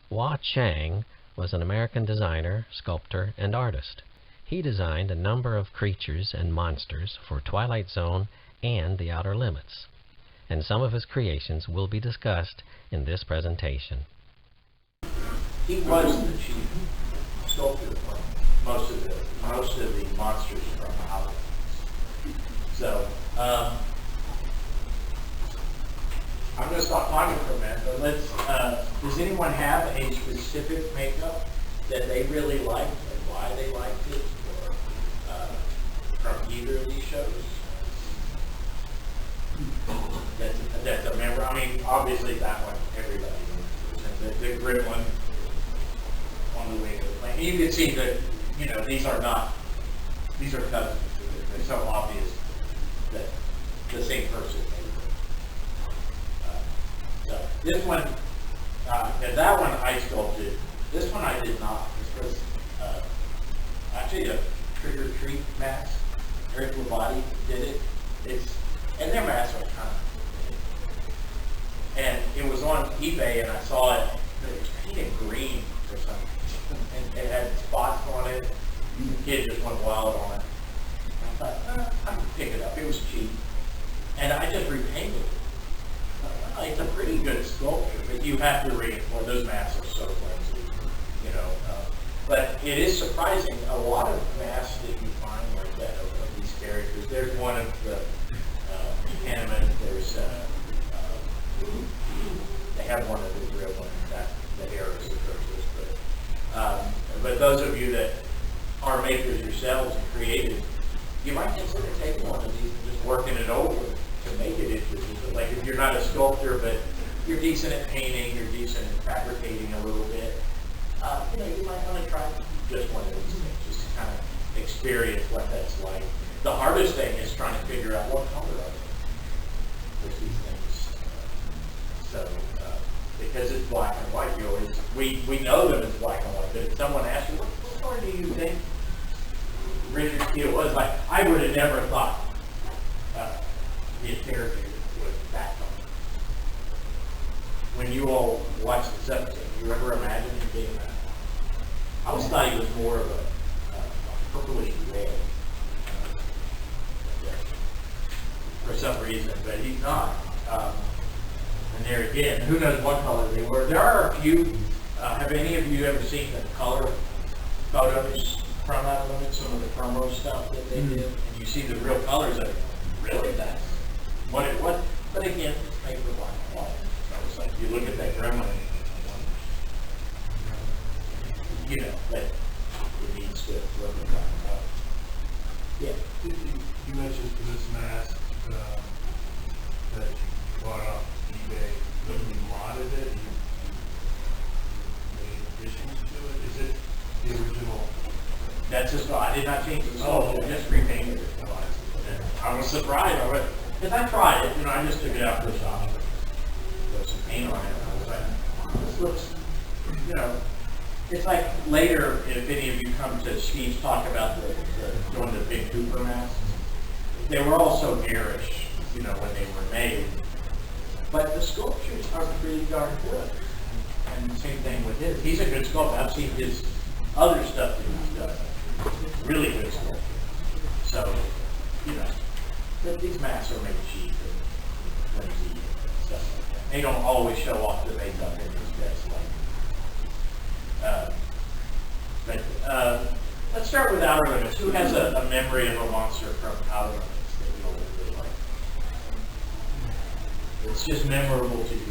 Hua Chang was an American designer, sculptor, and artist. He designed a number of creatures and monsters for Twilight Zone and The Outer Limits, and some of his creations will be discussed in this presentation. He was the chief sculptor for most of the monsters from the Outer Limits. So, I'm going to stop talking for a minute, but let's, does anyone have a specific makeup that they really liked and why they liked it, or from either of these shows? That's a member. I mean, obviously that one, everybody knows. The gremlin on the wing of the plane. You can see that, you know, these are cousins. It's so obvious that the same person made it. So this one, and that one I sculpted. This one I did not. This was actually a trick or treat mask. Eric Labati did it. And their masks are kind of, and it was on eBay, and I saw it. It was painted green or something, and it had spots on it. The kid just went wild on it. I thought, I can pick it up. It was cheap, and I just repainted it. It's a pretty good sculpture, but you have to reinforce. Those masks are so flimsy, you know. But it is surprising. A lot of masks that you find like that of these characters. There's one of the Hanneman. There's they have one of the real ones. That the hair is atrocious. But those of you that are makers yourselves and creative, you might consider taking one of these and just working it over to make it interesting. Like if you're not a sculptor, but you're decent at painting, you're decent at fabricating a little bit, you know, you might want to try just one of these things, just to kind of experience what that's like. The hardest thing is trying to figure out what color are they with these things. Because it's black and white, you always, we know that it's black and white, but if someone asks you, what color do you think Richard Steele was? Like, I would have never thought the character was that color. When you all watch this episode, you ever imagine him being that? I always thought he was more of a purplish red for some reason, but he's not. And there again, who knows what color they were. There are a few. Have any of you ever seen the color photos from that limit? Some of the promo stuff that they did, and you see the real colors of it. Really, that's what it was. But again, it's made for black and white. So it's like you look at that gremlin, you know, that it needs to look at black and white. Yeah. You mentioned for this mask that you bought off eBay, when you modded it, you made additions to it. Is it the original? That's just, I did not change the sculpture, I just repainted it. I was surprised, because I tried it, you know, I just took it out to the shop, put some paint on it, and I was like, this looks, you know, it's like later, if any of you come to Steve's talk about doing the big Cooper masks, they were all so garish, you know, when they were made. But the sculptures are pretty darn good. And the same thing with his. He's a good sculptor. I've seen his other stuff that he's done. Really good sculpture. So, you know, but these masks are made cheap and flimsy and stuff like that. They don't always show off the makeup in his best light. Let's start with Outer Limits. Who has a memory of a monster from Outer Limits that you all really like? It's just memorable to you.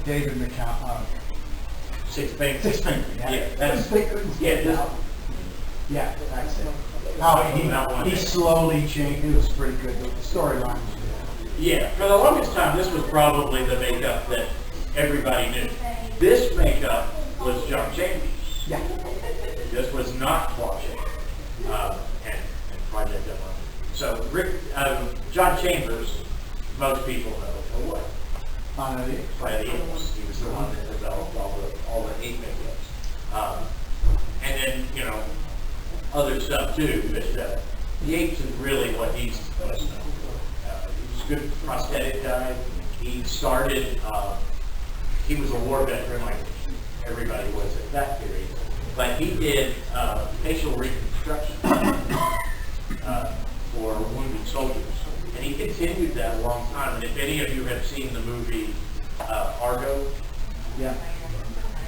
David McCall. Six Fingers. Yeah, that's Yeah, that's it. How he slowly changed. It was pretty good. The storyline was good. Yeah, for the longest time, this was probably the makeup that everybody knew. This makeup was John Chambers. Yeah. This was not Hua Chang and Project Emma. So John Chambers, most people know for what? Planet of the Apes. Planet of the Apes. He was the one that developed all the ape makeups. And then, you know, other stuff too. But the apes is really what he's best known for. He was a good prosthetic guy. He started he was a war veteran like everybody was at that period. But he did facial reconstruction for wounded soldiers. And he continued that a long time. And if any of you have seen the movie Argo, Yeah.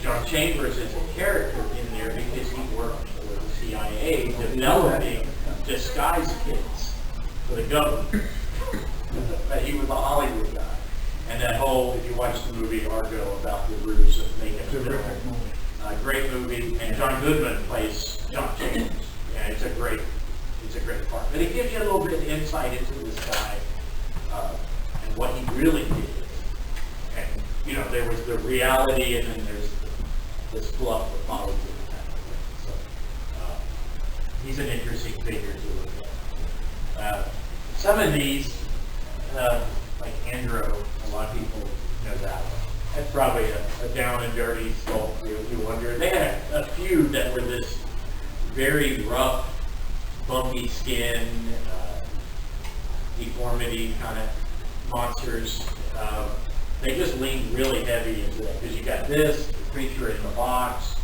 John Chambers is a character in there because he worked for the CIA developing disguise kits for the government. But he was a Hollywood guy. And that whole, if you watch the movie Argo about the ruse of making a film, great movie, and John Goodman plays John Chambers. Yeah, it's a great part. But it gives you a little bit of insight into this guy and what he really did. And you know, there was the reality, and then there's this fluff of politics. So he's an interesting figure to look at. Some of these, like Andrew, a lot of people know that one. That's probably a down and dirty sculpture, if you wonder. They had a few that were this very rough, bumpy skin, deformity kind of monsters. They just leaned really heavy into that because you got this the creature in the box.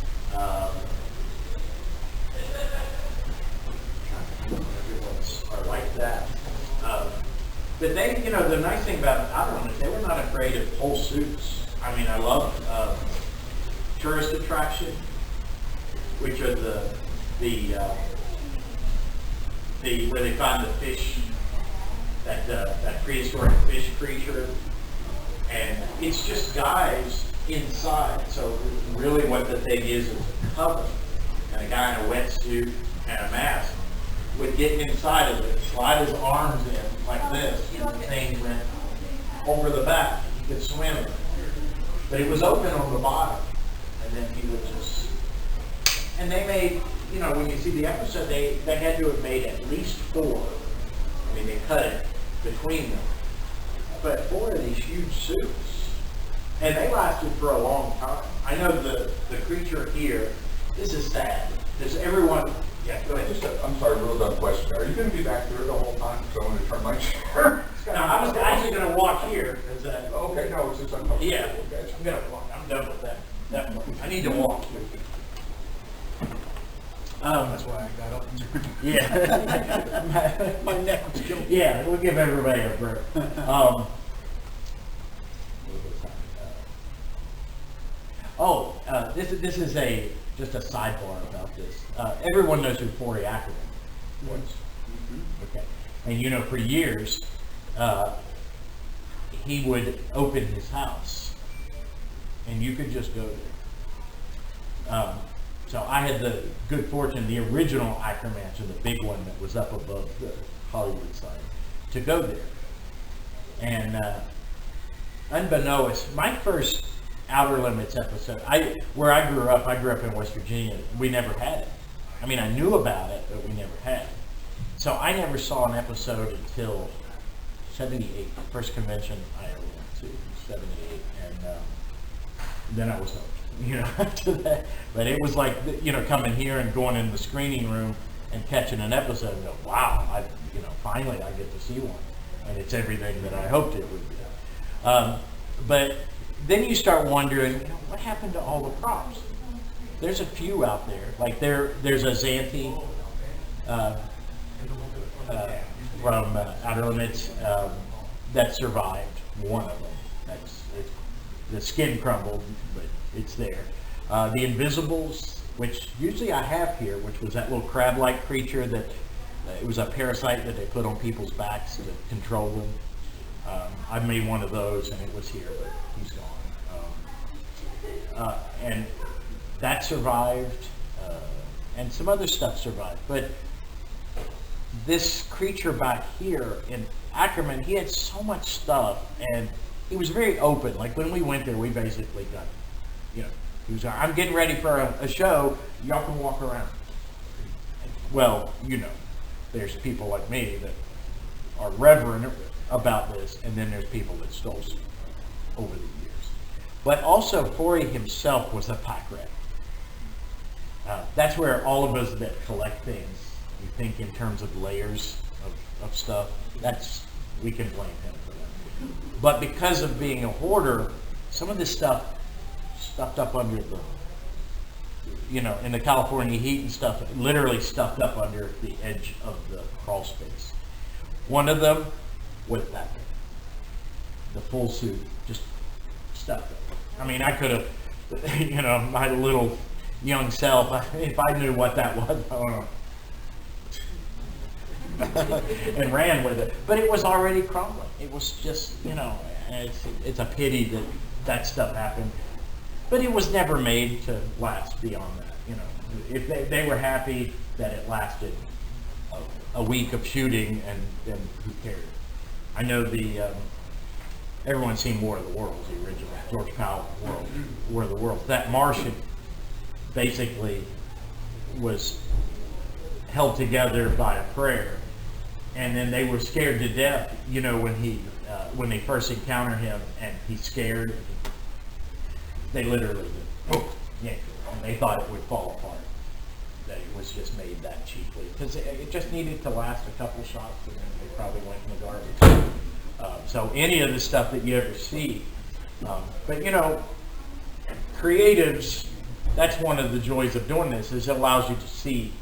Everyone's are like that. But they, you know, the nice thing about Outerland is they were not afraid of whole suits. I mean, I love tourist attraction, which are the where they find the fish, that prehistoric fish creature, and it's just guys inside. So really, what the thing is a cover, and a guy in a wetsuit and a mask would get inside of it, slide his arms in like this, and the thing went over the back. He could swim in it. But it was open on the bottom, and then he would just, and they made, you know, when you see the episode, they had to have made at least 4. I mean, they cut it between them. But 4 of these huge suits, and they lasted for a long time. I know the creature here, this is sad, because everyone, yeah, go ahead. I'm sorry, real dumb question. Are you going to be back there the whole time? So I'm going to turn my chair. No, I was actually going to walk here. Okay, no, it's just uncomfortable. Yeah, Okay. I'm going to walk. I'm done with that. I need to walk. That's why I got up. Yeah. My neck was killing me. Yeah, we'll give everybody a break. This is just a sidebar about this. Everyone knows who Forey Ackerman was. Okay. And you know, for years, he would open his house, and you could just go there. So I had the good fortune, the original Acker Mansion, the big one that was up above the Hollywood side, to go there. And unbeknownst, my first Outer Limits episode, where I grew up in West Virginia, we never had it. I mean, I knew about it, but we never had it. So I never saw an episode until 78, the first convention I ever went to, 78, and then I was hooked, you know, after that. But it was like, you know, coming here and going in the screening room and catching an episode and go, wow, finally I get to see one. And it's everything that I hoped it would be. But then you start wondering, you know, what happened to all the props? There's a few out there. Like there's a Xanthi from Outer Limits that survived. One of them. The skin crumbled, but it's there. The Invisibles, which usually I have here, which was that little crab-like creature that it was a parasite that they put on people's backs to control them. I made one of those, and it was here, but he's gone. And that survived, and some other stuff survived. But this creature back here in Ackerman, he had so much stuff, and he was very open. Like when we went there, we basically got, you know, he was, I'm getting ready for a show, y'all can walk around. Well, you know, there's people like me that are reverent about this, and then there's people that stole over the years. But also, Forey himself was a pack rat. That's where all of us that collect things, we think in terms of layers of stuff, we can blame him for that. But because of being a hoarder, some of this stuff stuffed up under the, in the California heat and stuff, literally stuffed up under the edge of the crawl space. One of them was that big. The full suit, just stuffed up. I mean, I could have, my little young self, if I knew what that was, I don't know. And ran with it. But it was already crumbling. It was just, it's a pity that that stuff happened. But it was never made to last beyond that. If they were happy that it lasted a week of shooting, and then who cared? I know everyone's seen War of the Worlds, the original George Powell War of the Worlds. That Martian basically was held together by a prayer, and then they were scared to death. When they first encountered him, and he's scared, they literally yanked it, and they thought it would fall apart. That it was just made that cheaply because it just needed to last a couple shots, and then they probably went in the garbage. So any of the stuff that you ever see, but creatives, that's one of the joys of doing this, is it allows you to see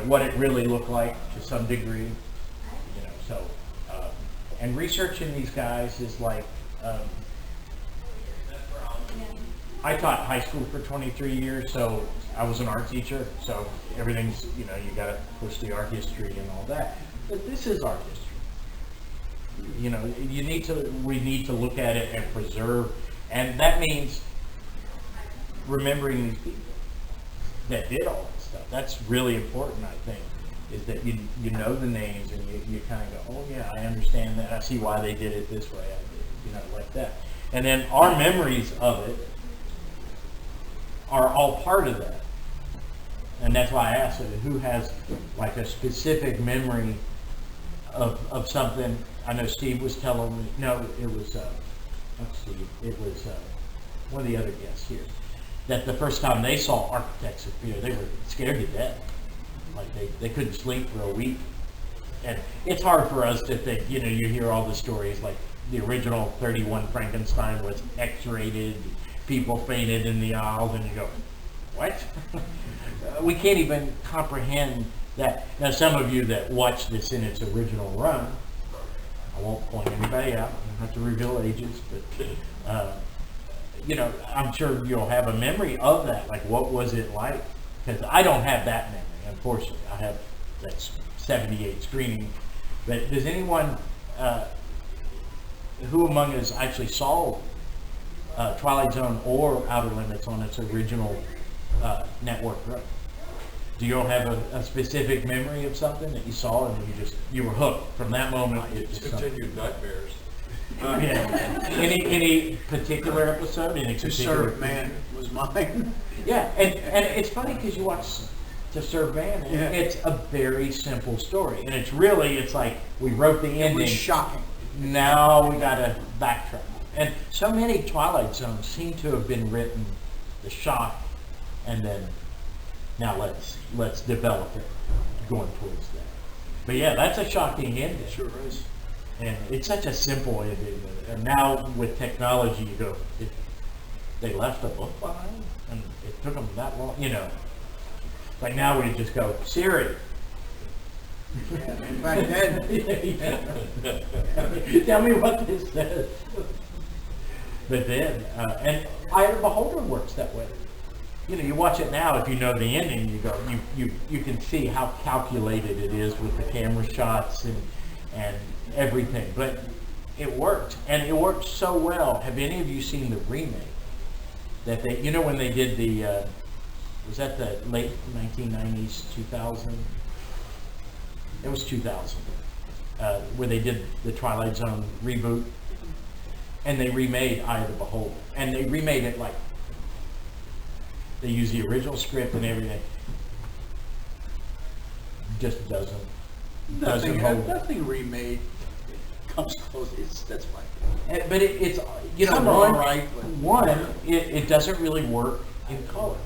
what it really looked like to some degree, and researching these guys is like, I taught high school for 23 years, so I was an art teacher, so everything's, you gotta push the art history and all that, but this is art history. We need to look at it and preserve, and that means remembering these people that did all that stuff. That's really important, I think, is that you know the names, and you kind of go, oh yeah, I understand that. I see why they did it this way. I did, like that. And then our memories of it are all part of that. And that's why I asked who has like a specific memory of something. I know Steve was telling me, no, it was, not Steve, it was one of the other guests here, that the first time they saw Architects of Fear, they were scared to death. Like they couldn't sleep for a week. And it's hard for us to think, you hear all the stories, like the original 31 Frankenstein was X-rated, people fainted in the aisles, and you go, what? We can't even comprehend that. Now, some of you that watched this in its original run, I won't point anybody out, I don't have to reveal ages, but, I'm sure you'll have a memory of that. Like, what was it like? Because I don't have that memory, unfortunately. I have that 78 screening. But does anyone, who among us actually saw Twilight Zone or Outer Limits on its original network run? Do you all have a specific memory of something that you saw and you were hooked from that moment? It's continued nightmares. Yeah. Any particular episode? To Serve Man was mine. Yeah, and it's funny because you watch To Serve Man, and it's a very simple story, and it's like we wrote the ending. It was shocking. Now we gotta backtrack, and so many Twilight Zones seem to have been written the shock, and then now let's develop it going towards that. But yeah, that's a shocking ending. It sure is. And it's such a simple ending. And now with technology, you go, they left a book behind, and it took them that long, Like now we just go, Siri. Back then. Tell me what this says. But then, and Eye of the Beholder works that way. You watch it now, if you know the ending, you go, you can see how calculated it is with the camera shots and everything. But it worked, and it worked so well. Have any of you seen the remake? That they, when they did the, was that the late 1990s, 2000? It was 2000, where they did the Twilight Zone reboot, and they remade Eye of the Beholder, and they remade it like they used the original script and everything. Just doesn't hold. Nothing remade comes close. That's fine. But it's Some are all right, but it doesn't really work in color.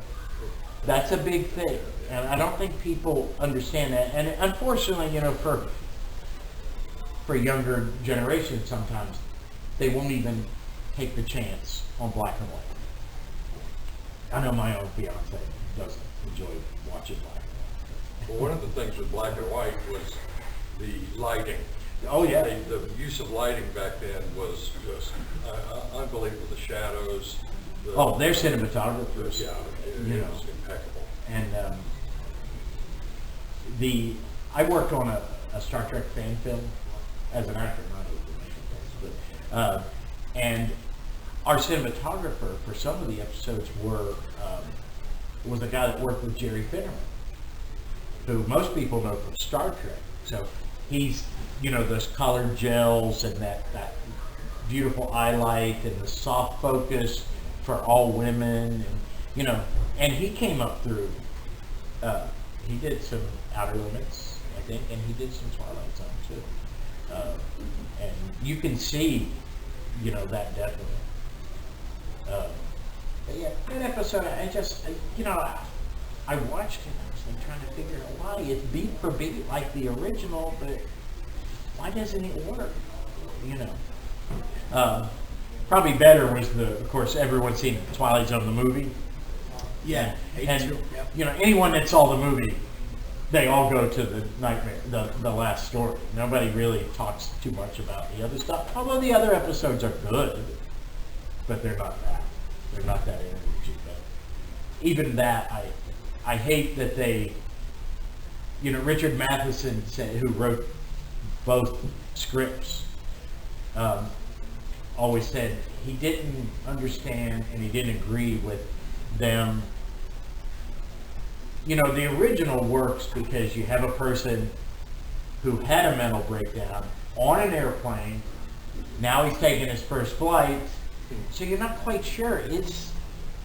That's a big thing, and I don't think people understand that. And unfortunately, for younger generations, sometimes they won't even take the chance on black and white. I know my own fiance doesn't enjoy watching black and Well, one of the things with black and white was the lighting. white. Oh yeah. The use of lighting back then was just unbelievable. The shadows. Oh, they're cinematographers. Yeah, you it know. was impeccable. And I worked on a Star Trek fan film as an actor, not as a but and our cinematographer for some of the episodes was a guy that worked with Jerry Finnerman, who most people know from Star Trek. So he's, you know, those colored gels and that beautiful eye light and the soft focus for all women, and you know, and he came up through. He did some Outer Limits, I think, and he did some Twilight Zone too. And you can see, you know, that definitely. But yeah, that episode, I watched it. I was like trying to figure out why it's beat for beat like the original, but why doesn't it work? You know. Probably better was of course, everyone's seen Twilight Zone, the movie. Yeah, And, you know, anyone that saw the movie, they all go to the nightmare, the last story. Nobody really talks too much about the other stuff. Although the other episodes are good, but they're not that. They're not that energy. But even that, I hate that they, you know, Richard Matheson who wrote both scripts, always said he didn't understand and he didn't agree with them. You know, the original works because you have a person who had a mental breakdown on an airplane. Now he's taking his first flight, so you're not quite sure. Is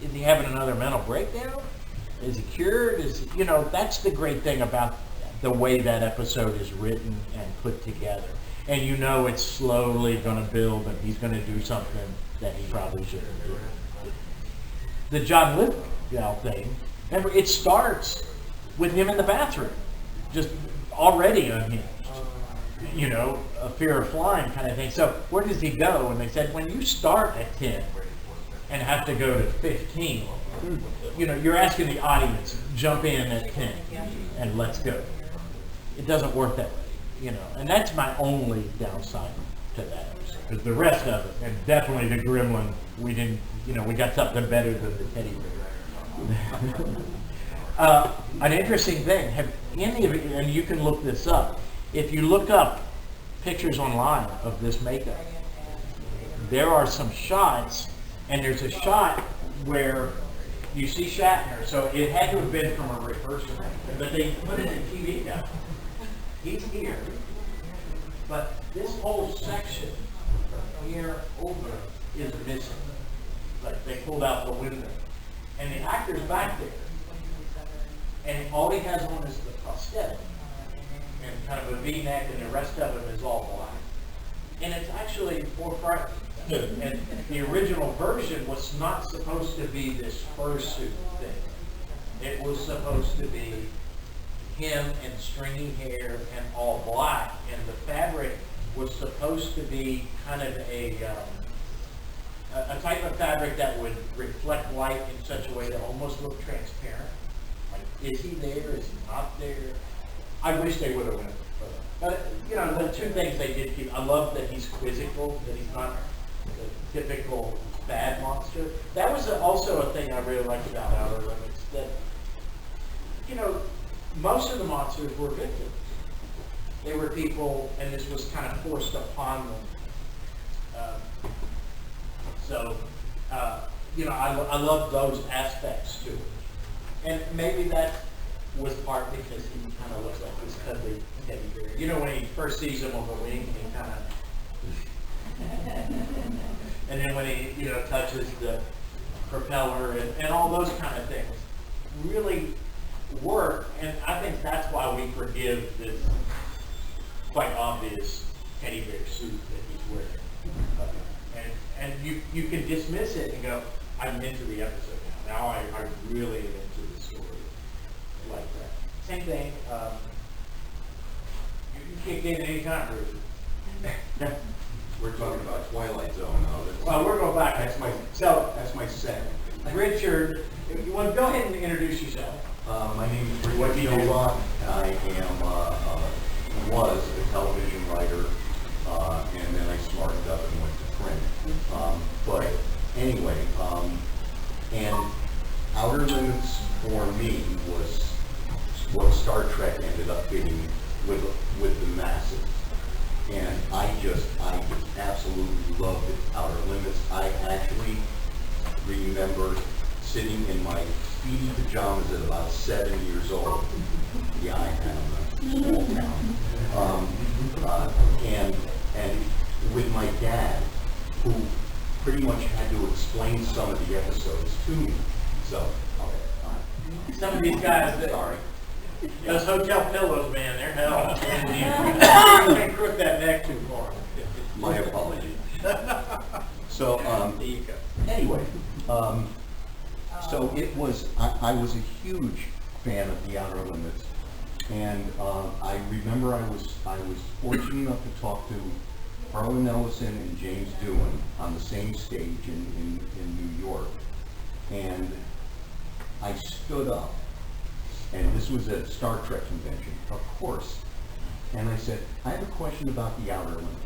he having another mental breakdown? Is he cured? You know, that's the great thing about the way that episode is written and put together. And you know it's slowly going to build, and he's going to do something that he probably shouldn't do. The John Lithgow thing, remember, it starts with him in the bathroom, just already unhinged. You know, a fear of flying kind of thing. So where does he go? And they said, when you start at 10 and have to go to 15, you know, you're asking the audience, jump in at 10 and let's go. It doesn't work that way, you know. And that's my only downside to that episode. Because the rest of it, and definitely the gremlin, we didn't, you know, we got something better than the teddy bear. An interesting thing, have any of you, and you can look this up, if you look up pictures online of this makeup, there are some shots, and there's a shot where you see Shatner, so it had to have been from a rehearsal, but they put it in TV now. He's here, but this whole section from here over is missing. Like they pulled out the window, and the actor's back there, and all he has on is the prosthetic and kind of a V-neck, and the rest of him is all black. And it's actually more frightening. And the original version was not supposed to be this fursuit thing. It was supposed to be him in stringy hair and all black, and the fabric was supposed to be kind of a type of fabric that would reflect light in such a way that almost looked transparent. Like, is he there? Is he not there? I wish they would have went further. But, you know, the two things they did keep, I love that he's quizzical, that he's not the typical bad monster. That was also a thing I really liked about Outer Limits, that, you know, most of the monsters were victims. They were people, and this was kind of forced upon them. You know, I love those aspects to it. And maybe that was part because he kind of looks like this cuddly teddy bear. You know, when he first sees him on the wing, he kind of... and then when he, you know, touches the propeller and all those kind of things really work. And I think that's why we forgive this quite obvious teddy bear suit that he's wearing. And you can dismiss it and go, I'm into the episode now. Now I really am into the story like that. Same thing, you can kick in any time, Bruce. We're talking about Twilight Zone now. Well, we're going back. That's my second. Richard, you want to go ahead and introduce yourself. My name is What do Richard you do? Nova. I was a television writer, and then I smartened up and went to print. But anyway, and Outer Limits for me was what Star Trek ended up being with the masses. And I just absolutely loved it, Outer Limits. I actually remember sitting in my speedy pajamas at about 7 years old. Yeah, I am a small town. And with my dad, who pretty much had to explain some of the episodes to me. So, okay, Some of these guys, sorry. those hotel pillows, man, they're hell. You can't crook that neck too far. My apologies. So, There you go. anyway, so it was, I was a huge fan of the Outer Limits, and I remember I was fortunate enough to talk to Harlan Ellison and James Doohan on the same stage in New York, and I stood up, and this was at Star Trek convention, of course, and I said, I have a question about the Outer Limits.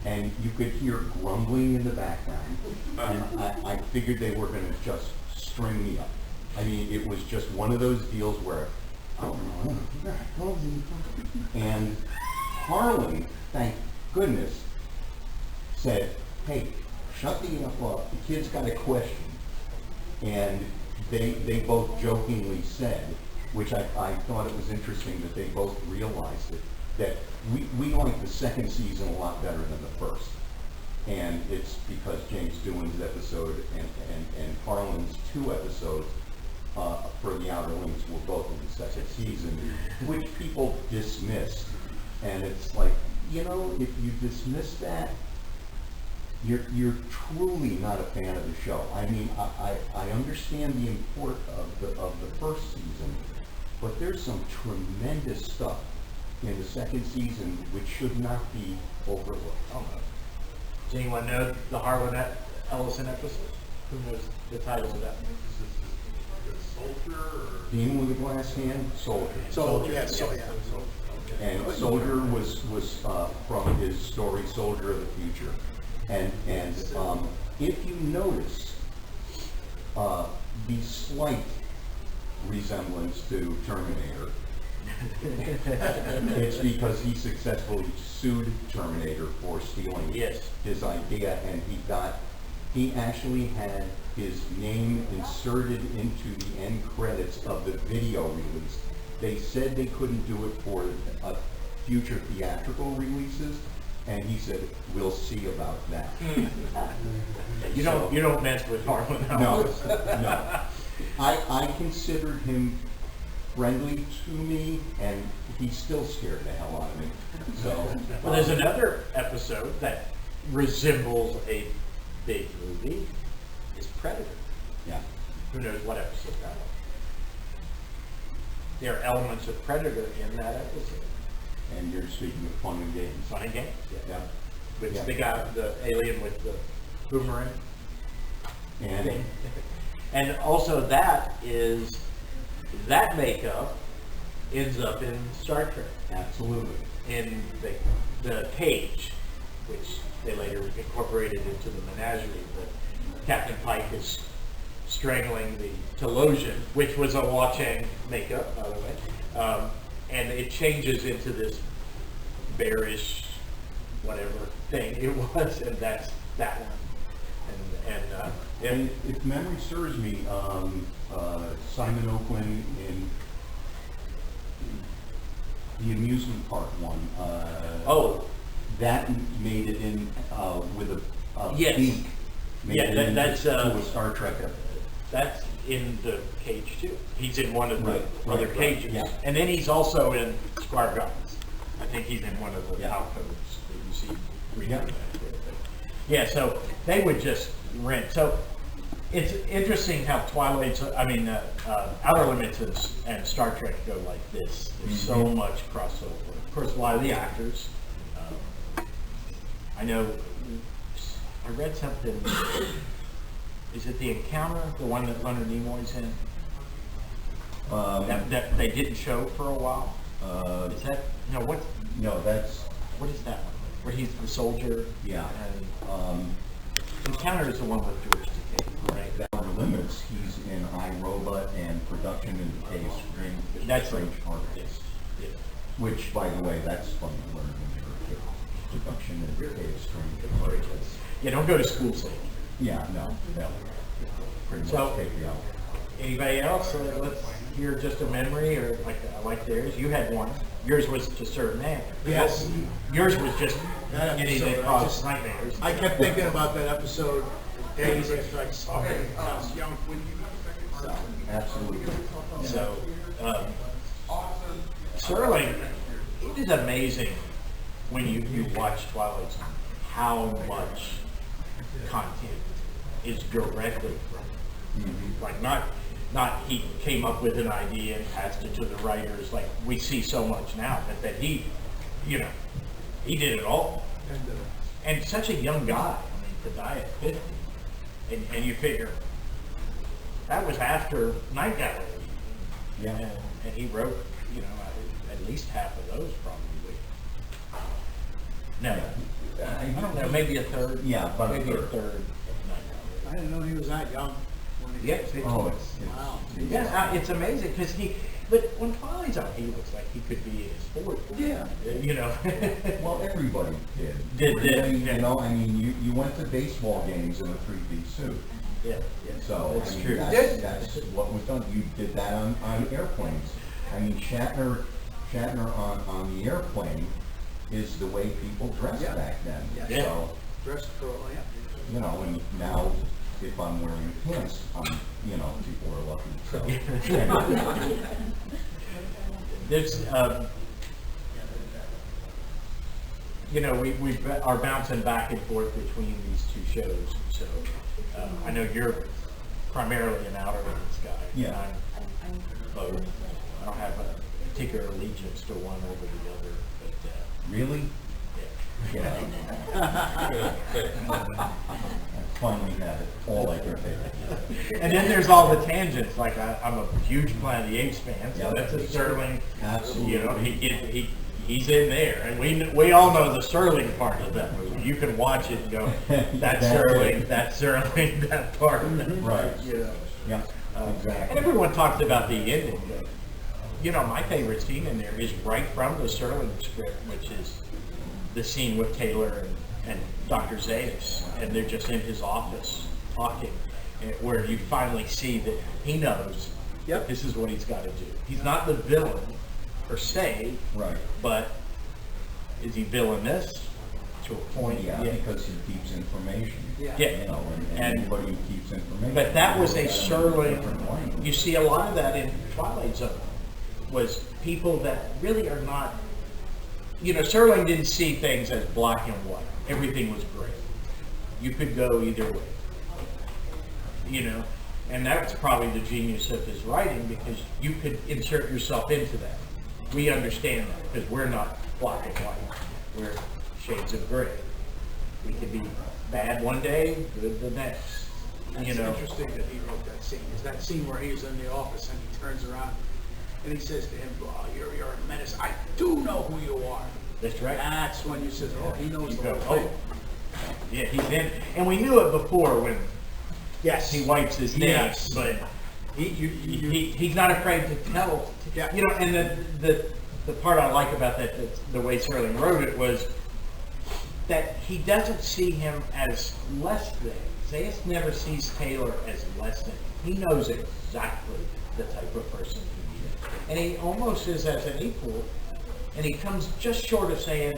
And you could hear grumbling in the background, and I figured they were gonna just string me up. I mean, it was just one of those deals where, and Harlan, thank goodness, said, hey, shut the F up, the kid's got a question. And they both jokingly said, which I thought it was interesting that they both realized it, that we liked the second season a lot better than the first. And it's because James Doohan's episode and Harlan's 2 episodes for the Outer Limits were both in the second season, which people dismissed. And it's like, you know, if you dismiss that, you're truly not a fan of the show. I mean, I understand the import of the first season, but there's some tremendous stuff in the second season which should not be overlooked. Oh, no. Does anyone know the Harlan Ellison episode? Who knows the titles of that? Soldier or? Demon with a Glass Hand, Soldier. Soldier, yes, Soldier. And Soldier was from his story Soldier of the Future. And if you notice the slight resemblance to Terminator, it's because he successfully sued Terminator for stealing his idea, and he actually had his name inserted into the end credits of the video release. They said they couldn't do it for future theatrical releases, and he said, we'll see about that. You don't mess with Harlan Ellison. No. I considered him friendly to me, and he still scared the hell out of me. So, Well, there's another episode that resembles a big movie. It's Predator. yeah. Who knows what episode that was? There are elements of Predator in that episode. And you're speaking of fun and games. Fun and Games. Yeah. Which Yeah. they got the alien with the boomerang. And And also that makeup ends up in Star Trek. absolutely. In the cage, which they later incorporated into the menagerie, but Captain Pike is strangling the Telosian, which was a Wachang makeup, by the way, and it changes into this bearish, whatever thing it was, and that's that one. And if memory serves me, Simon Oakland in the amusement park one, that made it in with a Yes. beak. Made Yeah, it into that's to a Star Trek episode. that's in the cage too. He's in one of the Right, other right, cages, yeah. and then he's also in Squire Guns. I think he's in one of the Yeah. alcoves that you see. reading Yeah. that sort of thing. Yeah, so they would just rent. So it's interesting how Outer Limits and Star Trek go like this. There's so much crossover. Of course, a lot of the actors. I know, I read something, is it The Encounter, the one that Leonard Nimoy's in? That they didn't show for a while? Is that, no, what is that one? Where he's the soldier? Yeah. And, Encounter is the one with George Takei, right? Outer Limits, he's in iRobot and Production in Decay Strange. That's Strange right. Hearts. Yeah. Which, by the way, that's from the learning curve. Production in Decay Strange Hearts. Yeah, don't go to school saying. Yeah, no. Pretty much So- take you out. Anybody else? Let's hear just a memory, or like theirs. You had one. Yours was to serve man. Yes. Yours was just That getting episode, across nightmares. I kept thinking about that episode days after I saw it. I was young. So, Absolutely. So, Sterling, it is amazing when you watch Twilight Zone how much content is directly from it. Like not he came up with an idea and passed it to the writers like we see so much now, but that he did it all. And such a young guy, I mean, to die at 50, and you figure that was after Night Gallery. Yeah. And he wrote, at least half of those probably. No, I don't know, maybe a third. Yeah, about a maybe a third. third of Night Gallery. I didn't know he was that young. When he Yeah. hit 50. Oh, Wow. Yeah, it's amazing because but when Twilight's on, he looks like he could be in his 40s. Yeah. Well, everybody did. Did, Really, yeah. I mean, you went to baseball games in a three-piece suit. Yeah, So, that's I mean, true. that's what was done. You did that on airplanes. I mean, Shatner on the airplane is the way people dressed Yeah. back then. Yeah. So, Dressed for, and now if I'm wearing pants, people are lucky. So, There's, we are bouncing back and forth between these two shows. So I know you're primarily an Outer Limits guy. Yeah. And I'm both. I don't have a particular allegiance to one over the other, but really? yeah. I finally have it all I can take. And then there's all the tangents. Like I'm a huge Planet of the Apes fan, so Yeah. that's a Sterling. Absolutely. He's in there, and we all know the Sterling part of that movie. You can watch it and go, that's Sterling, that's Sterling, that part. Right. And Yeah, exactly. everyone talks about the ending, but my favorite scene in there is right from the Sterling script, which is the scene with Taylor and Dr. Zaius, and they're just in his office talking, and where you finally see that he knows Yep. this is what he's got to do. He's not the villain per se, Right. but is he villainous to a point? Yeah, because he keeps information. Yeah. Yeah. And And- anybody who keeps information. But that was a Sterling, different language. you see a lot of that in Twilight Zone, was people that really are not, Sterling didn't see things as black and white. Everything was gray. You could go either way. And that's probably the genius of his writing, because you could insert yourself into that. We understand that, because we're not black and white. We're shades of gray. We could be bad one day, good the next. It's interesting that he wrote that scene. Is that scene where he was in the office and he turns around and he says to him, "Oh, you're a menace. I do know who you are." That's right. That's when you said, "Oh, he knows You the go, whole thing." yeah, he's in. And we knew it before when Yes. he wipes his Yes. nails, but he's not afraid to tell. Yeah. And the part I like about that, the way Sterling wrote it, was that he doesn't see him as less than. Zaius never sees Taylor as less than. He knows exactly the type of person he is. And he almost is as an equal, and he comes just short of saying,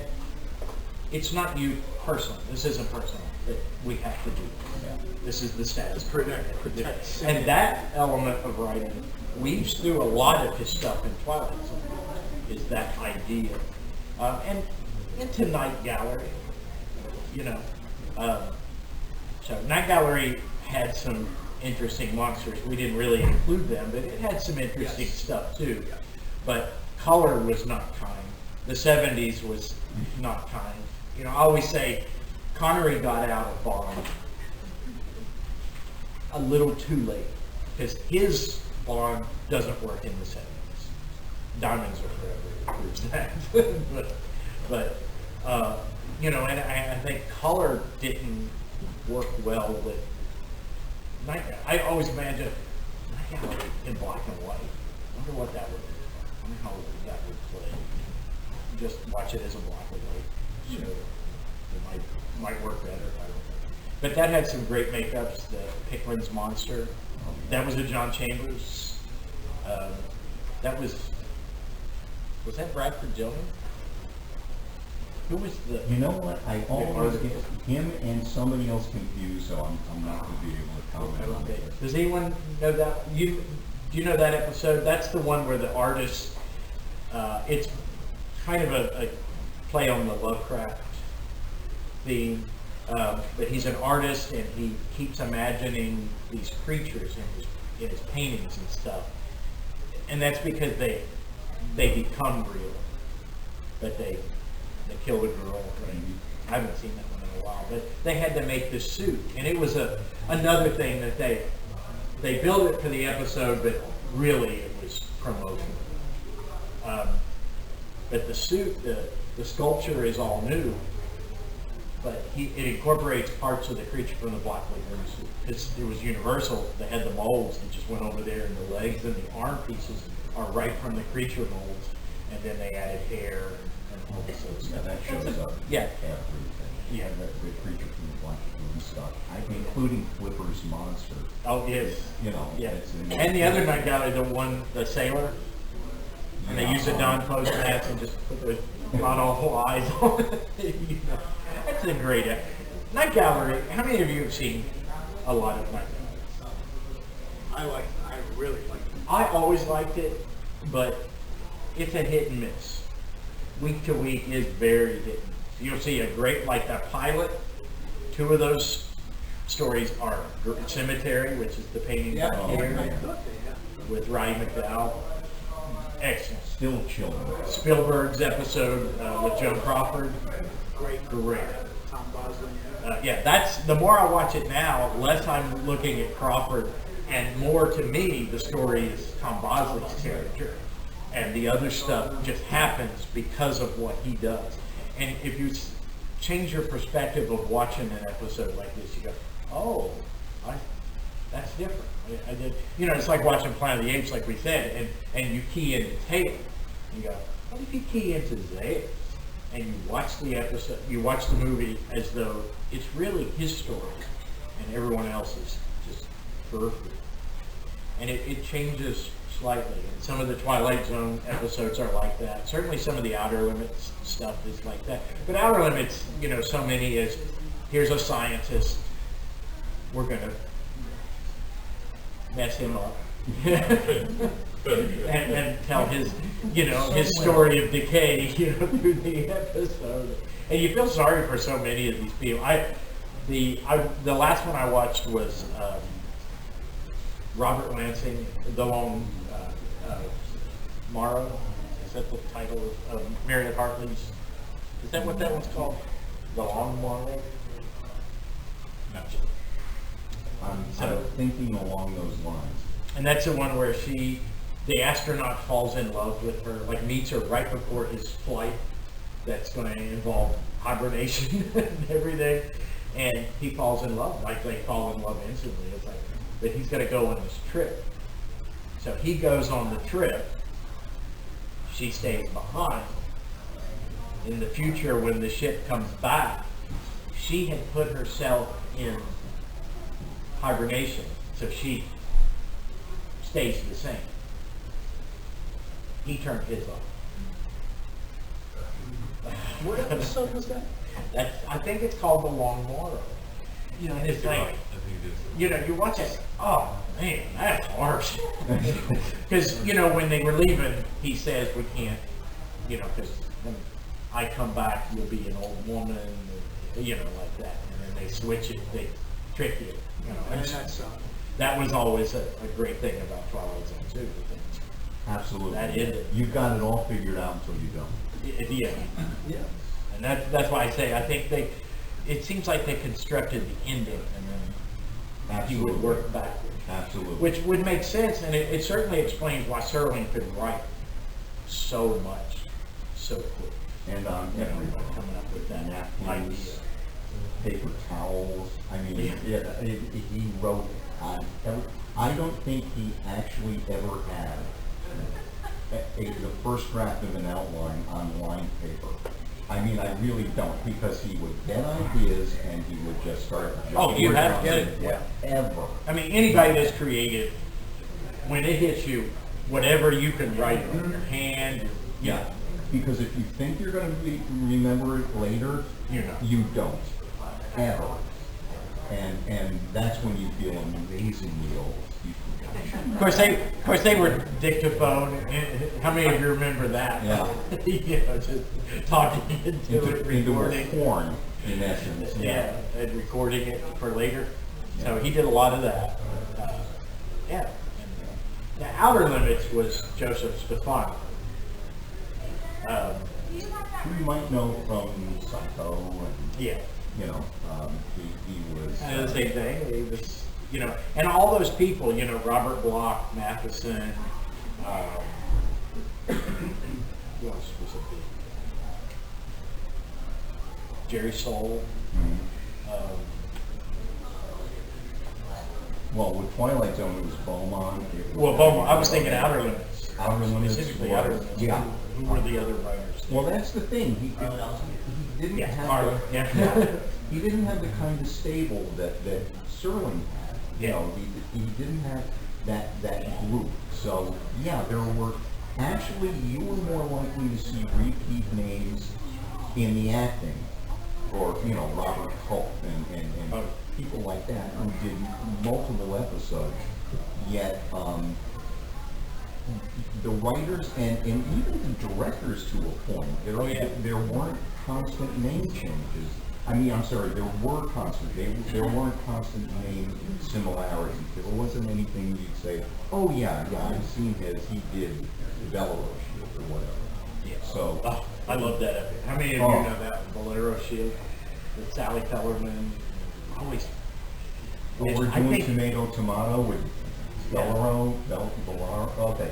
it's not you personally, this isn't personal, that we have to do. This is the status. Protect. And that element of writing weaves through a lot of his stuff in Twilight Zone, is that idea. And into Night Gallery, so Night Gallery had some interesting monsters. We didn't really include them, but it had some interesting stuff too. But color was not kind. The 70s was not kind. I always say Connery got out of Bond a little too late because his Bond doesn't work in the 70s. Diamonds Are Forever proves that. but you know, and I think color didn't work well with Night Gallery. I always imagine Night Gallery in black and white. I wonder what that would be. I wonder how that would play. Just watch it as a black and white show. It might work better. I don't know. But that had some great makeups. The Picklin's Monster. That was a John Chambers. That was that Bradford Dillon? Who was the? You know what? I always get him and somebody else confused, so I'm not going to be able to comment on Okay. it. Does anyone know that? Do you know that episode? That's the one where the artist. It's kind of a play on the Lovecraft theme, but he's an artist and he keeps imagining these creatures in his paintings and stuff, and that's because they become real, but they kill the girl. Right? I haven't seen that one in a while, but they had to make this suit, and it was another thing that they built it for the episode, but really it was promotional. But the suit, the sculpture is all new, but it incorporates parts of the creature from the Black Lagoon suit. It was Universal. They had the molds that just went over there, and the legs and the arm pieces are right from the creature molds, and then they added hair and all this other stuff. That shows up. Yeah. Everything. Yeah. The creature from the Black Lagoon stuff, including Flipper's Monster. Oh, yes. You know. Yeah. It's And the other Night Gallery, the sailor, and they use the Don Post mask and just put the not awful eyes on it. You know, that's a great Night Gallery. How many of you have seen a lot of Night Gallery? I really like it. I always liked it, but it's a hit and miss. Week to week is very hit and miss. You'll see a great, like that pilot, 2 of those stories are Cemetery, which is the painting Yeah, down I here, thought they, with Roddy McDowell. Excellent. Still chilling. Spielberg's episode with Joan Crawford. Great. Tom Bosley. Yeah, that's the more I watch it now, less I'm looking at Crawford, and more to me, the story is Tom Bosley's character, and the other stuff just happens because of what he does. And if you change your perspective of watching an episode like this, you go, "Oh, that's different." I did, you know, it's like watching Planet of the Apes, like we said, and you key into Taylor, you go, "What if you key into Zayas?" And you watch the episode, you watch the movie as though it's really his story, and everyone else is just perfect. And it changes slightly. And some of the Twilight Zone episodes are like that. Certainly some of the Outer Limits stuff is like that. But Outer Limits, you know, so many is, here's a scientist, we're going to mess him up. and tell his, you know, his story of decay, you know, through the episode. And you feel sorry for so many of these people. The last one I watched was Robert Lansing, The Long Morrow. Is that the title of Marion Hartley's? Is that what that one's called? The Long Morrow? No. I'm thinking along those lines. And that's the one where the astronaut falls in love with her, like meets her right before his flight. That's going to involve hibernation and everything. And he falls in love, like they fall in love instantly. It's like, but he's going to go on this trip. So he goes on the trip. She stays behind. In the future, when the ship comes back, she had put herself in hibernation. So she stays the same. He turned his off. What episode was that? I think it's called The Long Morrow. You know, it's like, you know, you watch it, oh man, that's harsh. Because, you know, when they were leaving, he says, we can't, you know, because when I come back, you'll be an old woman, you know, like that. And then they switch it, they trick you, you know. And that's That was always a great thing about Twilight Zone too. Absolutely. That is it. You've got it all figured out until you don't. Yeah. And that's why I say I think it seems like they constructed the ending and then he would Absolutely. work backwards. Absolutely. Which would make sense, and it certainly explains why Serling could write so much so quick. And Everybody coming up with that idea. napkins, paper towels. I mean, he wrote on I don't think he actually ever had the first draft of an outline on line paper. I mean, I really don't, because he would get ideas and he would just start. Oh, you have to get it. Whatever. I mean, anybody that's creative, when it hits you, whatever you can write on your hand, Yeah, because if you think you're going to remember it later, You know. you don't, ever. And that's when you feel amazingly old. Of course, they were dictaphone. How many of you remember that? Yeah. You know, just talking into it, Into recording. porn, in essence. Yeah, and recording it for later. So he did a lot of that. Yeah. And, the Outer Limits was Joseph Stefano. You might know from Psycho, and Yeah. you know, he was. And the same thing. He was, you know, and all those people, you know, Robert Bloch, Matheson, who else was a big? Jerry Soule. Well, with Twilight Zone, it was Beaumont. It was Well, Beaumont. I was thinking Outer Limits. Outer Limits. Specifically Outer was- Limits. Yeah. Who were the other writers? Well, that's the thing. He didn't Yeah, have Carter. the, Yeah. he didn't have the kind of stable that Serling had. You Yeah. know, he didn't have that group. So yeah, there were actually, you were more likely to see repeat names in the acting, or you know, Robert Culp and Oh. people like that who did multiple episodes. Yet the writers and even the directors to a point, Oh, yeah. there weren't constant name changes. I mean, I'm sorry, there were constant, there weren't constant name similarities. There wasn't anything you'd say, oh yeah, I've seen he did Bolero Shield or whatever. Yeah. So, Oh, I love that epic. How many of you Oh. know that Bolero Shield with Sally Kellerman? Always. but we're I doing think tomato with Bolero, okay,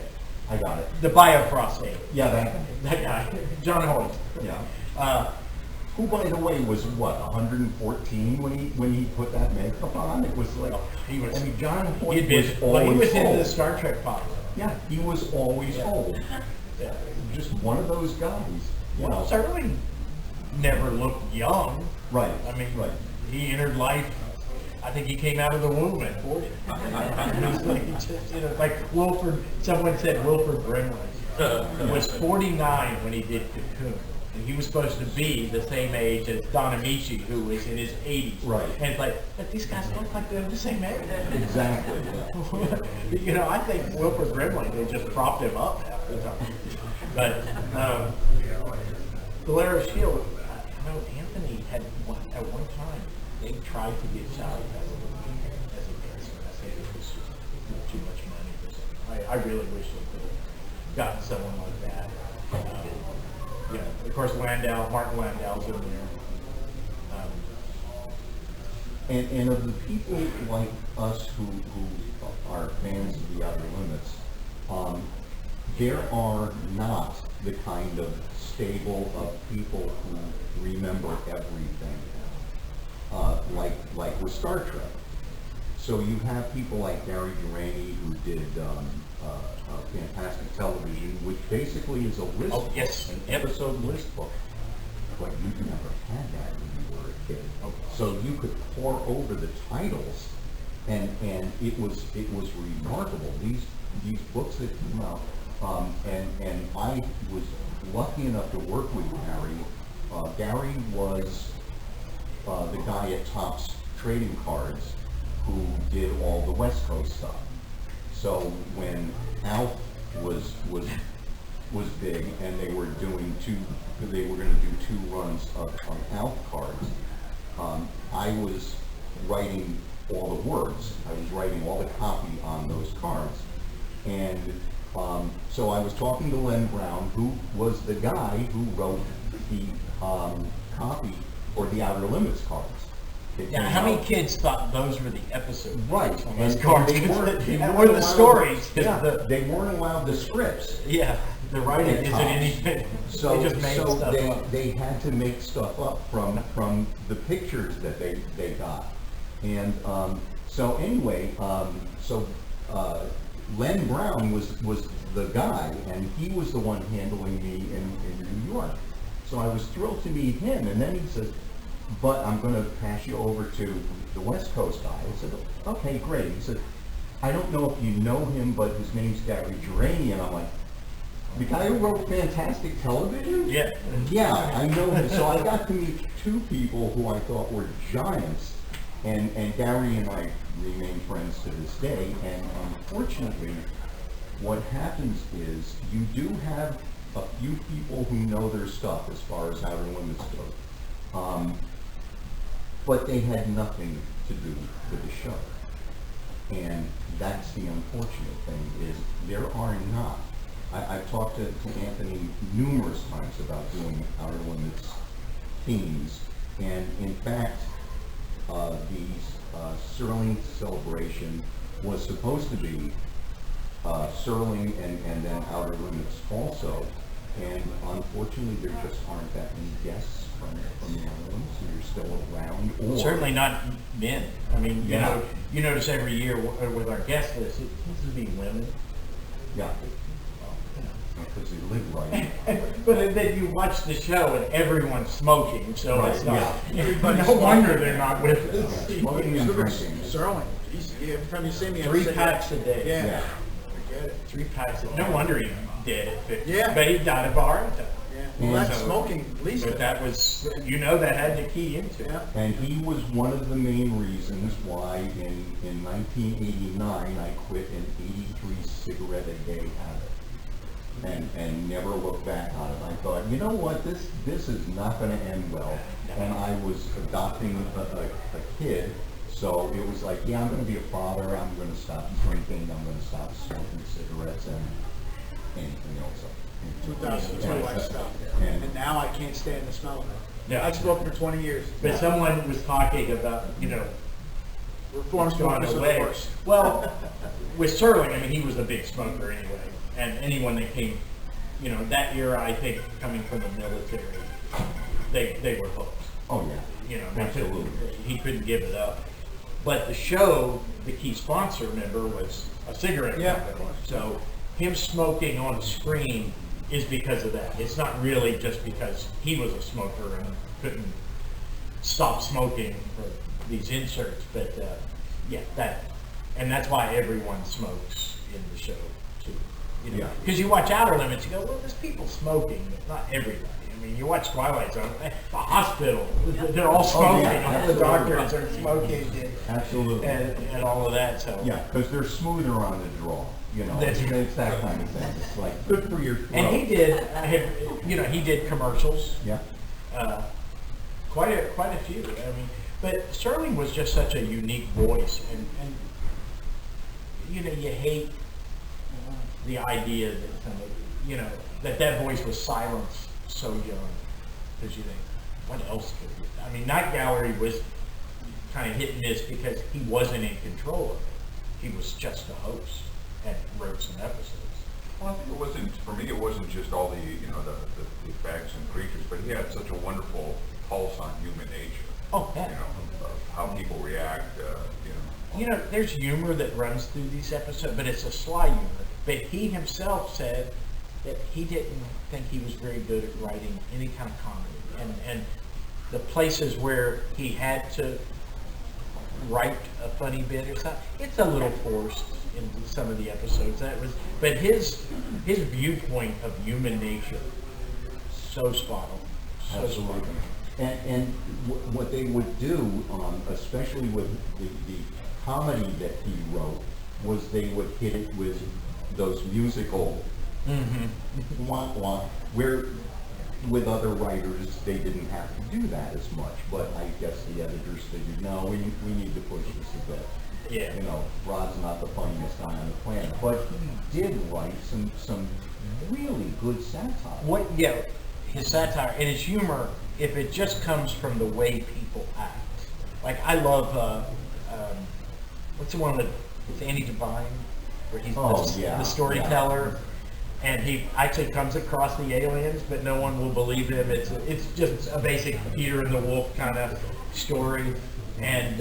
I got it. the Bioprostate. Yeah, That guy, John Hoyt. yeah. Who, by the way, was what, 114 when he put that makeup on? It was like, He was. I mean, John Hoyt He'd been, was well, he always was into the old. Star Trek pop. Yeah, he was always old. Yeah. Just one of those guys. You Well, know. certainly never looked young. Right. I mean, right. he entered life. I think he came out of the womb at 40. It was like, just, you know, like Wilford. Someone said Wilford Brimley was 49 when he did Cocoon, and he was supposed to be the same age as Don Amici, who was in his 80s. Right. And it's like, but these guys look like they're the same age. Exactly. You know, I think Wilford Brimley, they just propped him up half the time. But Bolero Shield, I know Anthony had at one time, they tried to get Sally Kellerman as a dancer. I think it was just too much money or something. I really wish they could have gotten someone like that. You know, of course, Martin Landau's in there. And of the people like us who are fans of the Outer Limits, there are not the kind of stable of people who remember everything, like with Star Trek. So you have people like Gary Durrani, who did Fantastic Television, which basically is a list Oh, book, yes. an Yep. episode list book. But you never had that when you were a kid. So you could pore over the titles, and it was remarkable. These books that came out, and I was lucky enough to work with Gary. Gary was the guy at Topps Trading Cards who did all the West Coast stuff. So when Alf was big, and they were going to do 2 runs of Alf cards, I was writing all the words. I was writing all the copy on those cards, and so I was talking to Len Brown, who was the guy who wrote the copy or the Outer Limits cards. that Yeah, came how many out. kids thought those were the episodes? Right, On and those cards? they weren't Or the allowed- stories. 'cause Yeah, the- they weren't allowed the scripts. Yeah, the writing At isn't times. anything. So, They just made so stuff they, up. they had to make stuff up from the pictures that they got. And, so anyway, Len Brown was the guy, and he was the one handling me in New York. So I was thrilled to meet him, and then he says, but I'm gonna pass you over to the West Coast guy. I said, okay, great. He said, I don't know if you know him, but his name's Gary Gerani, and I'm like, the guy who wrote Fantastic Television? Yeah. Yeah, I know him. So I got to meet two people who I thought were giants, and Gary and I remain friends to this day. And unfortunately, what happens is you do have a few people who know their stuff as far as Outer Limits goes, but they had nothing to do with the show. And that's the unfortunate thing is there are not. I've talked to Anthony numerous times about doing Outer Limits themes, and in fact, the Serling celebration was supposed to be Serling and then Outer Limits also, and unfortunately there just aren't that many guests from the Outer Limits who are still around. Or Certainly not men. I mean, Yeah. you notice every year with our guest list, it tends to be women. Yeah, because they live right. But then you watch the show and everyone's smoking, so Right, it's not. yeah. Everybody's No wonder they're not with us. Smoking and Look at drinking. Serling. Every time you see me, I'm 3 saying, packs a day. Yeah. Yeah. Forget it. 3 packs. No wonder he did at 50. Yeah. But he died of a heart attack. Yeah. Well, Yeah. that's smoking, at least. But that was, that had to key into it. Yeah. And he was one of the main reasons why in 1989 I quit an 83 cigarette a day habit. And never looked back on it. I thought, you know what, this is not gonna end well. And I was adopting a kid, so it was like, yeah, I'm gonna be a father, I'm gonna stop drinking, I'm gonna stop smoking cigarettes and anything else. 2002, I stopped. And- And now I can't stand the smell of it. Yeah. I smoked for 20 years. But someone was talking about, Reform it's gone smokers are the away. worst. Well, with Serling, I mean, he was a big smoker anyway. And anyone that came, that era, I think, coming from the military, they were hooked. Oh, yeah. Absolutely. He couldn't give it up. But the show, the key sponsor, remember, was a cigarette Yeah. company. So him smoking on screen is because of that. It's not really just because he was a smoker and couldn't stop smoking for these inserts, but and that's why everyone smokes in the show too. Yeah. Because you watch Outer Limits, you go, well, there's people smoking, but not everybody. I mean, you watch Twilight Zone, the hospital, they're all smoking, yeah, all the doctors absolutely. are smoking, Absolutely. and all of that. So Yeah, because they're smoother on the draw, That's- it's that kind of thing. It's like, good for your throat. and he did commercials. Yeah. Quite a few. I mean, but Serling was just such a unique voice, and you hate the idea that that voice was silenced so young, because you think, what else could he? I mean, Night Gallery was kind of hit and miss because he wasn't in control of it. He was just a host and wrote some episodes. Well, I think it wasn't, for me, it wasn't just all the, the effects and creatures, but he had such a wonderful pulse on human nature. Oh, yeah. Of how people react, There's humor that runs through these episodes, but it's a sly humor. But he himself said that he didn't think he was very good at writing any kind of comedy. And the places where he had to write a funny bit or something, it's a little forced in some of the episodes. But his viewpoint of human nature, so spot on. So spot on. And what they would do, especially with the comedy that he wrote, was they would hit it with those musical wah wah, where with other writers they didn't have to do that as much. But I guess the editors figured, no, we need to push this a bit. Yeah. Rod's not the funniest guy on the planet, but he did write some really good satire. his satire and his humor, if it just comes from the way people act. Like I love, what's the one with Andy Devine, where he's the storyteller, and he actually comes across the aliens, but no one will believe him. It's just a basic Peter and the Wolf kind of story, and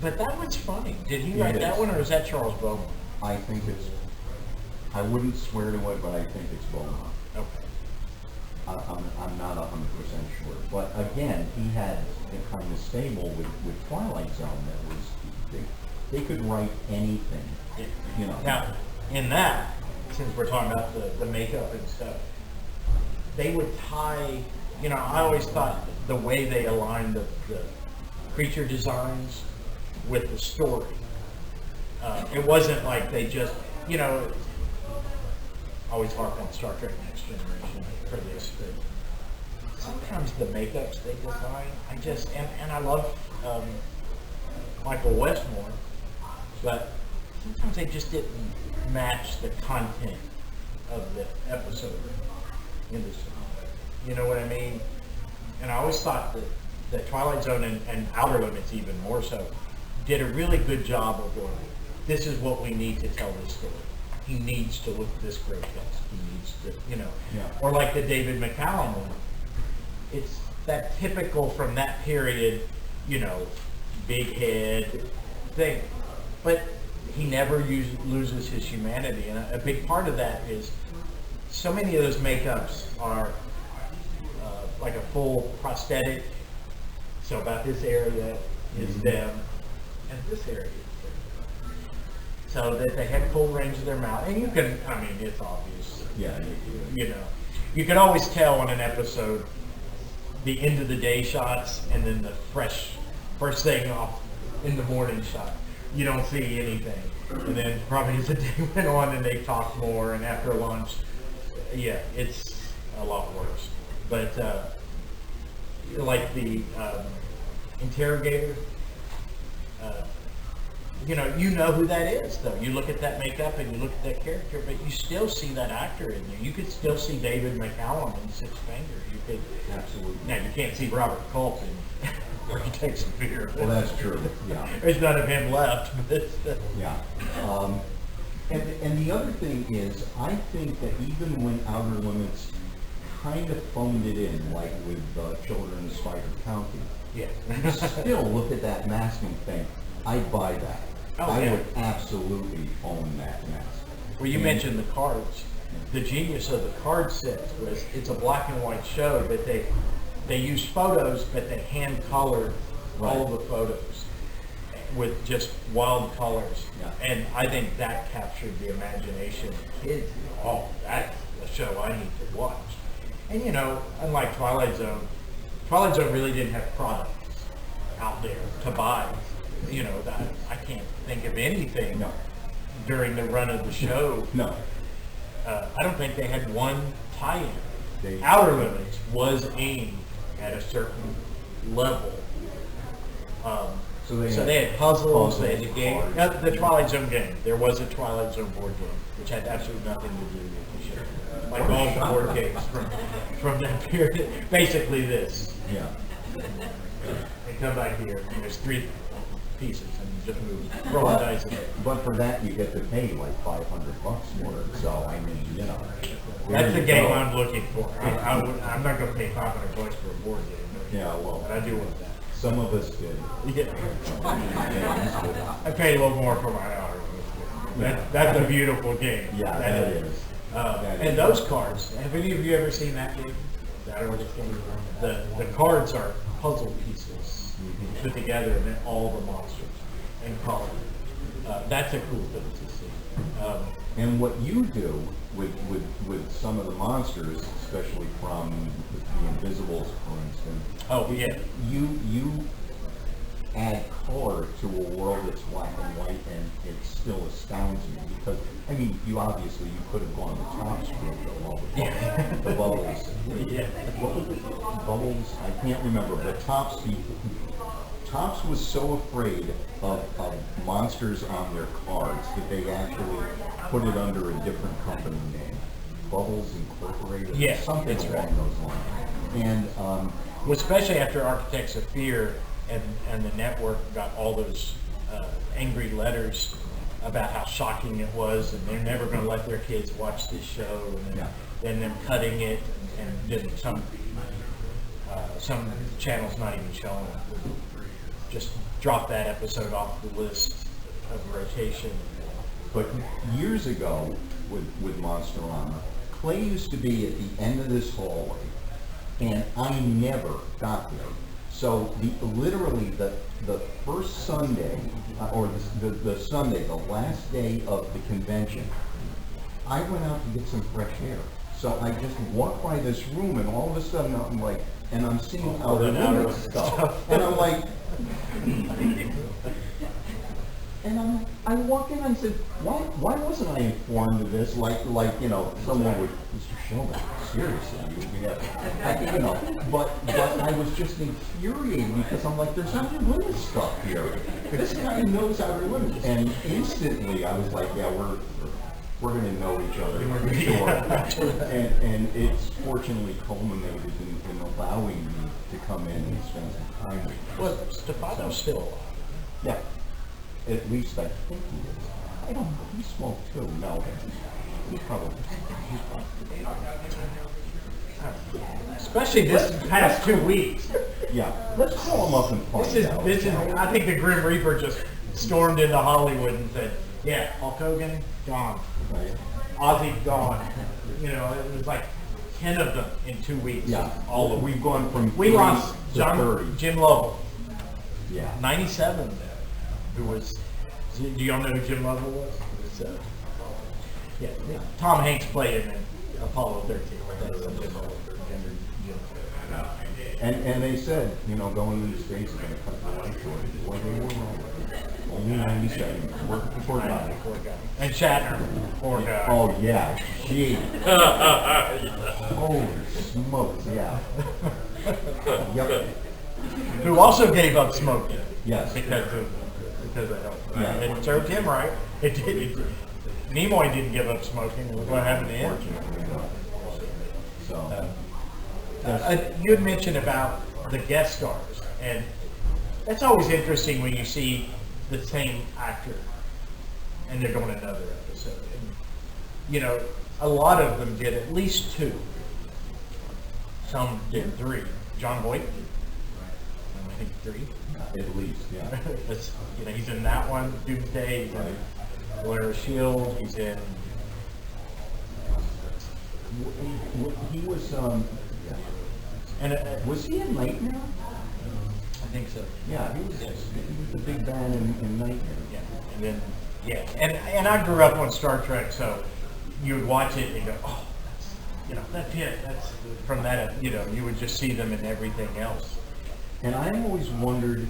but that one's funny. Did he write that one, or is that Charles Beaumont? I think I wouldn't swear to it, but I think it's Beaumont. Okay. I'm not 100% sure. But again, he had a kind of stable with Twilight Zone that was, they could write anything, you know. Now, in that, since we're talking about the makeup and stuff, they would tie, you know, I always thought the way they aligned the creature designs with the story. It wasn't like they just, you know, always harp on Star Trek Next Generation for this, but sometimes the makeups they design, I just, and I love Michael Westmore, but sometimes they just didn't match the content of the episode in this. You know what I mean? And I always thought that Twilight Zone and Outer Limits even more so did a really good job of going, this is what we need to tell this story. He needs to look this grotesque. He needs to, you know. Yeah. Or like the David McCallum one. It's that typical from that period, you know, big head thing. But he never loses his humanity. And a big part of that is so many of those makeups are like a full prosthetic. So about this area is them, and this area is them. So that they had full range of their mouth. And you can, I mean, it's obvious. Yeah. You know, you can always tell on an episode the end of the day shots and then the first thing off in the morning shot. You don't see anything. And then probably as the day went on and they talked more, and after lunch, yeah, it's a lot worse. But like the interrogator, you know who that is, though. You look at that makeup and you look at that character, but you still see that actor in there. You could still see David McCallum in Six Finger. You could Absolutely. Now you can't see Robert Culp in where he takes a beer. Well, that's true. Yeah. There's none of him left. But Yeah. And the other thing is, I think that even when Outer Limits kind of phoned it in, like with Children in Spider County, yeah. still look at that masking thing. I'd buy that. Oh, I yeah. would absolutely own that mask. Well, you mentioned the cards. The genius of the card sets was it's a black and white show, but they use photos, but they hand colored all the photos with just wild colors. Yeah. And I think that captured the imagination of kids. Oh, that's a show I need to watch. And you know, unlike Twilight Zone really didn't have products out there to buy. You know, that I can't think of anything during the run of the show. No. I don't think they had one tie-in. They- Outer Limits was aimed at a certain level. So So they had puzzles, they had the puzzles, game, cards. the Twilight Zone game. There was a Twilight Zone board game, which had absolutely nothing to do with the show. Like all the board games from that period. Basically this. Yeah. They come back here, and there's 3 pieces, and you just move, roll the dice. But for that, you get to pay like $500 for it. So I mean, you know. That's the there you game go. I'm looking for. I'm not going to pay $500 for a board game. But, Yeah, well, but I do want that. some of us did. Yeah. Yeah, I paid a little more for my hour. That's a beautiful game. Yeah, that is. And those cards, have any of you ever seen that game? The cards are puzzle pieces put together and then all the monsters and color. That's a cool thing to see. And what you do with some of the monsters, especially from the Invisibles, for instance, Oh, yeah. you add color to a world that's black and white, and it still astounds me because, I mean, you could have gone the Tops route, the bubbles. Yeah. What was it? Bubbles? I can't remember, but Tops was so afraid of monsters on their cards that they actually put it under a different company name. Bubbles Incorporated, Yeah, something that's along right. those lines. And Well, especially after Architects of Fear and the network got all those angry letters about how shocking it was, and they're never going to let their kids watch this show, and then them cutting it, and then some channels not even showing it. Just drop that episode off the list of rotation. But years ago, with Monsterama, Clay used to be at the end of this hallway, and I never got there. So literally the first Sunday, or the Sunday, the last day of the convention, I went out to get some fresh air. So I just walked by this room, and all of a sudden I'm like, and I'm seeing Outer Limits stuff, and I'm like, and I walk in and I said, why wasn't I informed of this? Like someone would, Mr. Shulman, seriously, but I was just infuriated because I'm like, there's Outer Limits stuff here. This guy knows Outer Limits, and instantly I was like, yeah, we're going to know each other for sure. And it's fortunately culminated in allowing me to come in and spend some time with you. Well, Stefano's still alive. Yeah. At least I think he is. I don't know. He smoked too. No. He's probably. Especially this past 2 weeks. Yeah. Let's call him up and find out. This is. I think the Grim Reaper just stormed into Hollywood and said, "Yeah, Hulk Hogan gone, Right. Ozzy gone." You know, it was like 10 of them in 2 weeks. Yeah. all of We've gone from We 3 lost to 30. Jim Lovell, Yeah. 97. Who was? Do y'all know who Jim Lovell was? It was yeah, Tom Hanks played in Apollo 13. That's Jim Lovell. And they said, going into space is going to cut the life short. Well, they were wrong. Only 97. Poor guy. And Shatner, poor guy. Oh, yeah. Gee. Holy smokes, yeah. Yep. Who also gave up smoking. Yes. Because of health. Yeah. It served him right. It did. Nimoy didn't give up smoking. Look what happened to him. So, You had mentioned about the guest stars, and that's always interesting when you see the same actor and they're doing another episode. And, a lot of them did at least 2. Some did 3. John Voight did, I think, 3. at least, yeah. It's, he's in that one, Doomsday, he's in Blair Shield, he's in... He was, And was he in Nightmare? I think so. Yeah, he was the big bad in Nightmare. Yeah, and then and I grew up on Star Trek, so you would watch it and go, oh, that's it. That's from that. You would just see them in everything else. And I always wondered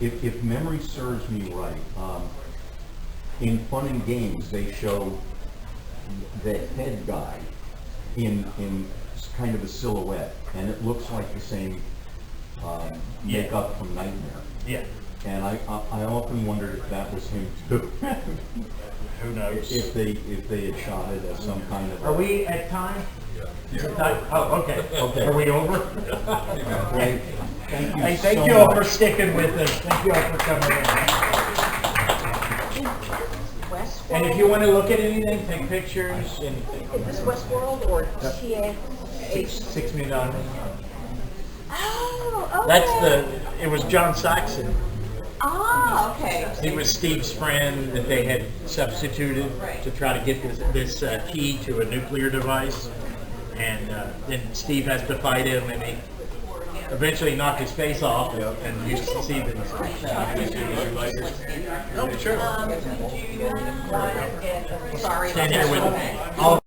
if memory serves me right. In Fun and Games, they show the head guy in kind of a silhouette, and it looks like the same makeup from Nightmare. Yeah. And I often wondered if that was him too. Who knows? If they had shot it as some kind of. Are we at time? Yeah. Time? Oh, okay. Okay. Are we over? Great. Thank you. Hey, thank so you all much. for sticking with us. Thank you all for coming in. Westworld? And if you want to look at anything, take pictures, anything. Is this Westworld or TH? 6 million dollars. Oh, okay. That's it was John Saxon. Ah, okay. He was Steve's friend that they had substituted to try to get this key to a nuclear device. And then Steve has to fight him, and he eventually knocked his face off, and used to see them. Oh, sure. Sorry. Stand here with Okay. all